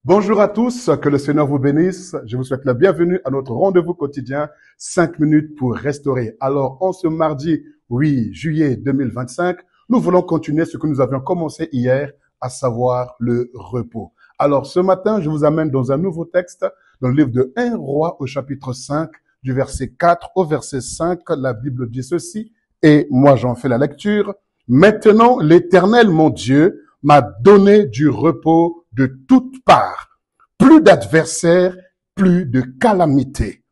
Bonjour à tous, que le Seigneur vous bénisse. Je vous souhaite la bienvenue à notre rendez-vous quotidien, 5 minutes pour restaurer. Alors, en ce mardi 8 juillet 2025, nous voulons continuer ce que nous avions commencé hier, à savoir le repos. Alors, ce matin, je vous amène dans un nouveau texte, dans le livre de 1 Roi au chapitre 5, du verset 4 au verset 5. La Bible dit ceci, et moi j'en fais la lecture. Maintenant, l'Éternel, mon Dieu, m'a donné du repos de toutes parts. Plus d'adversaires, plus de calamités.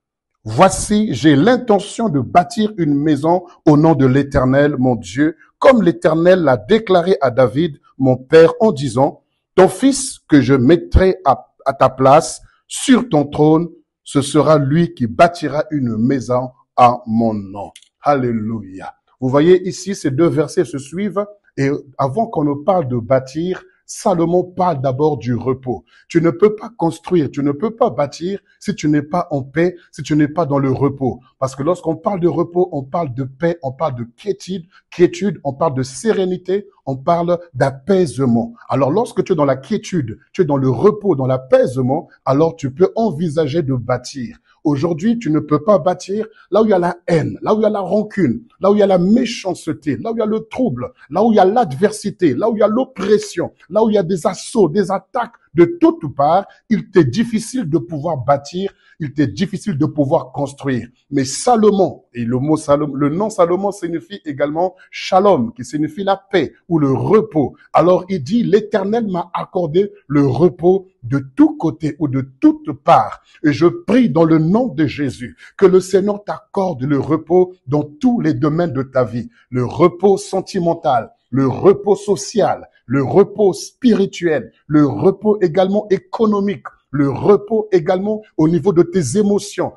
Voici, j'ai l'intention de bâtir une maison au nom de l'Éternel, mon Dieu, comme l'Éternel l'a déclaré à David, mon père, en disant, ton fils que je mettrai à ta place sur ton trône, ce sera lui qui bâtira une maison à mon nom. Alléluia. Vous voyez ici, ces deux versets se suivent. Et avant qu'on ne parle de bâtir, Salomon parle d'abord du repos. Tu ne peux pas construire, tu ne peux pas bâtir si tu n'es pas en paix, si tu n'es pas dans le repos. Parce que lorsqu'on parle de repos, on parle de paix, on parle de quiétude, on parle de sérénité, on parle d'apaisement. Alors lorsque tu es dans la quiétude, tu es dans le repos, dans l'apaisement, alors tu peux envisager de bâtir. Aujourd'hui, tu ne peux pas bâtir là où il y a la haine, là où il y a la rancune, là où il y a la méchanceté, là où il y a le trouble, là où il y a l'adversité, là où il y a l'oppression, là où il y a des assauts, des attaques de toutes parts. Il t'est difficile de pouvoir bâtir, il t'est difficile de pouvoir construire. Mais Salomon, et le mot Salomon, le nom Salomon signifie également shalom, qui signifie la paix ou le repos. Alors il dit, l'Éternel m'a accordé le repos de tous côtés ou de toutes parts. Et je prie dans le nom de Jésus que le Seigneur t'accorde le repos dans tous les domaines de ta vie. Le repos sentimental, le repos social, le repos spirituel, le repos également économique, le repos également au niveau de tes émotions,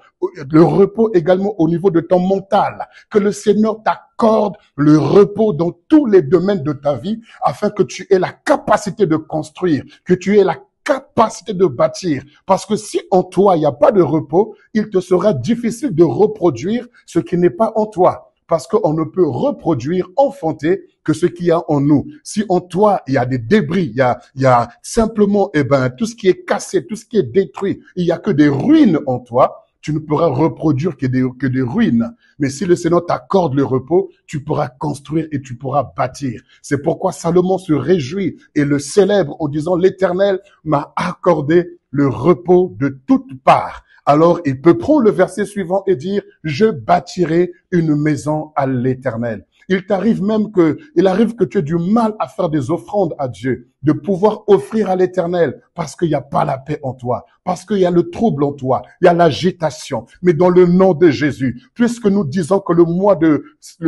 le repos également au niveau de ton mental. Que le Seigneur t'accorde le repos dans tous les domaines de ta vie afin que tu aies la capacité de construire, que tu aies la capacité de bâtir. Parce que si en toi, il n'y a pas de repos, il te sera difficile de reproduire ce qui n'est pas en toi. Parce qu'on ne peut reproduire, enfanter que ce qu'il y a en nous. Si en toi, il y a des débris, il y a simplement, tout ce qui est cassé, tout ce qui est détruit, il y a que des ruines en toi, tu ne pourras reproduire que des ruines. Mais si le Seigneur t'accorde le repos, tu pourras construire et tu pourras bâtir. C'est pourquoi Salomon se réjouit et le célèbre en disant, l'Éternel m'a accordé le repos de toutes parts. Alors, il peut prendre le verset suivant et dire, je bâtirai une maison à l'Éternel. Il arrive que tu aies du mal à faire des offrandes à Dieu, de pouvoir offrir à l'Éternel parce qu'il n'y a pas la paix en toi, parce qu'il y a le trouble en toi, il y a l'agitation. Mais dans le nom de Jésus, puisque nous disons que le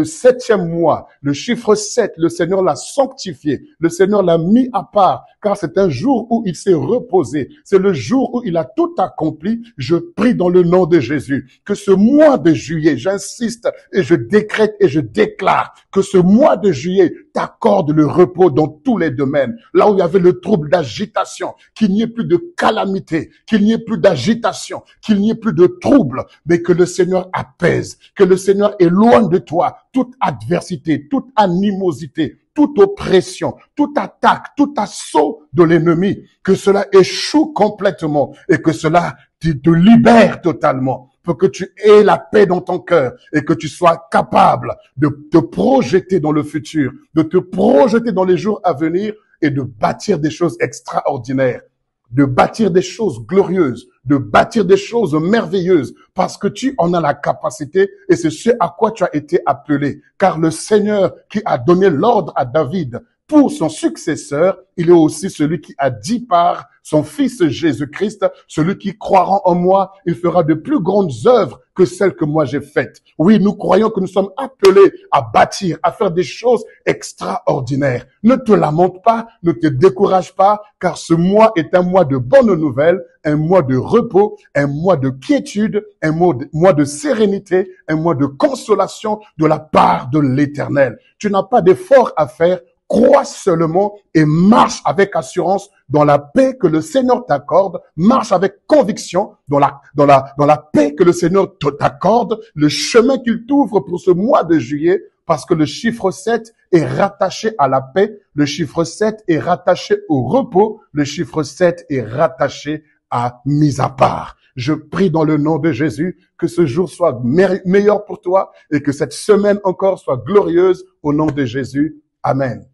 7e mois, le chiffre 7, le Seigneur l'a sanctifié, le Seigneur l'a mis à part, car c'est un jour où il s'est reposé, c'est le jour où il a tout accompli. Je prie dans le nom de Jésus que ce mois de juillet, j'insiste et je décrète et je déclare que ce mois de juillet t'accorde le repos dans tous les domaines. Là où il y avait le trouble d'agitation, qu'il n'y ait plus de calamité, qu'il n'y ait plus d'agitation, qu'il n'y ait plus de trouble, mais que le Seigneur apaise, que le Seigneur éloigne de toi toute adversité, toute animosité, toute oppression, toute attaque, tout assaut de l'ennemi, que cela échoue complètement et que cela te libère totalement. Pour que tu aies la paix dans ton cœur et que tu sois capable de te projeter dans le futur, de te projeter dans les jours à venir et de bâtir des choses extraordinaires, de bâtir des choses glorieuses, de bâtir des choses merveilleuses parce que tu en as la capacité et c'est ce à quoi tu as été appelé. Car le Seigneur qui a donné l'ordre à David pour son successeur, il est aussi celui qui a dit par son fils Jésus-Christ, celui qui croira en moi, il fera de plus grandes œuvres que celles que moi j'ai faites. Oui, nous croyons que nous sommes appelés à bâtir, à faire des choses extraordinaires. Ne te lamente pas, ne te décourage pas, car ce mois est un mois de bonnes nouvelles, un mois de repos, un mois de quiétude, un mois de sérénité, un mois de consolation de la part de l'Éternel. Tu n'as pas d'effort à faire. Crois seulement et marche avec assurance dans la paix que le Seigneur t'accorde, marche avec conviction dans la paix que le Seigneur t'accorde, le chemin qu'il t'ouvre pour ce mois de juillet, parce que le chiffre 7 est rattaché à la paix, le chiffre 7 est rattaché au repos, le chiffre 7 est rattaché à mise à part. Je prie dans le nom de Jésus que ce jour soit meilleur pour toi et que cette semaine encore soit glorieuse au nom de Jésus. Amen.